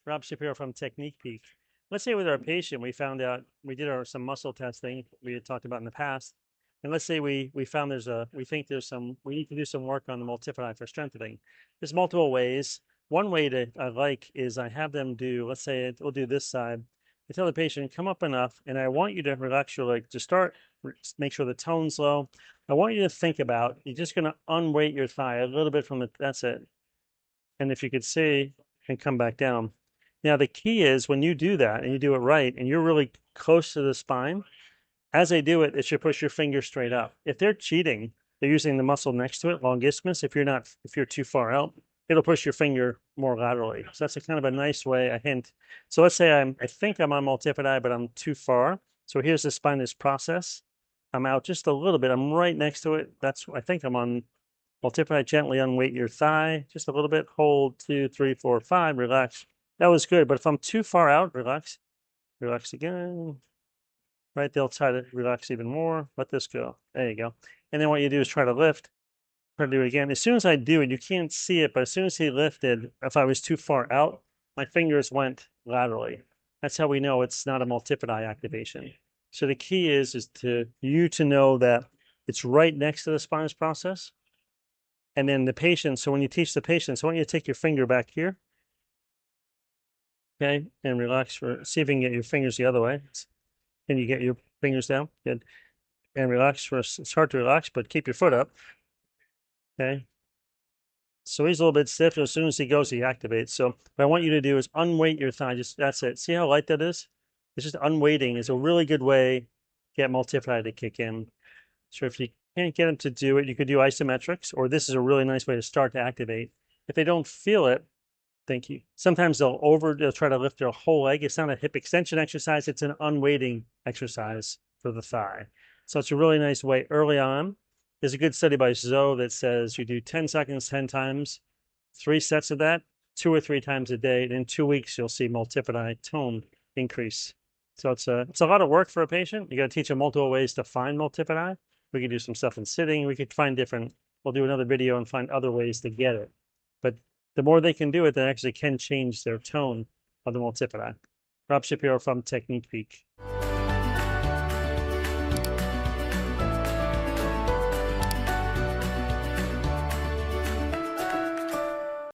Rob Shapiro from Technique Peak. Let's say with our patient, we found out we did some muscle testing we had talked about in the past, and let's say we found we think we need to do some work on the multifidi for strengthening. There's multiple ways. One way to I like is I have them do. Let's say we'll do this side. I tell the patient, come up enough, and I want you to relax your leg to start. Make sure the tone's low. I want you to think about you're just going to unweight your thigh a little bit from the. That's it. And if you could see, and come back down. Now, the key is when you do that and you do it right and you're really close to the spine, as they do it, it should push your finger straight up. If they're cheating, they're using the muscle next to it, longissimus. If you're too far out, it'll push your finger more laterally. So that's a kind of a nice way, a hint. So let's say I think I'm on multifidi, but I'm too far. So here's the spinous process. I'm out just a little bit. I'm right next to it. I think I'm on multifidi. Gently unweight your thigh just a little bit. Hold 2, 3, 4, 5. Relax. That was good. But if I'm too far out, relax. Relax again. Right, they'll try to relax even more. Let this go. There you go. And then what you do is try to lift. Try to do it again. As soon as I do it, you can't see it, but as soon as he lifted, if I was too far out, my fingers went laterally. That's how we know it's not a multifidi activation. So the key is to know that it's right next to the spinous process. And then the patient, so when you teach the patient, so I want you to take your finger back here. Okay, and relax see if you can get your fingers the other way. Can you get your fingers down? Good. And relax it's hard to relax, but keep your foot up. Okay. So he's a little bit stiff. As soon as he goes, he activates. So what I want you to do is unweight your thigh. That's it. See how light that is? It's just unweighting is a really good way to get multifidi to kick in. So if you can't get them to do it, you could do isometrics, or this is a really nice way to start to activate. If they don't feel it, thank you. Sometimes they'll try to lift their whole leg. It's not a hip extension exercise. It's an unweighting exercise for the thigh. So it's a really nice way early on. There's a good study by Zoe that says you do 10 seconds, 10 times, 3 sets of that, 2 or 3 times a day. And in 2 weeks, you'll see multifidi tone increase. So it's a lot of work for a patient. You got to teach them multiple ways to find multifidi. We could do some stuff in sitting. We could find we'll do another video and find other ways to get it. But the more they can do it, they actually can change their tone of the multifidi. Rob Shapiro from Technique Peak.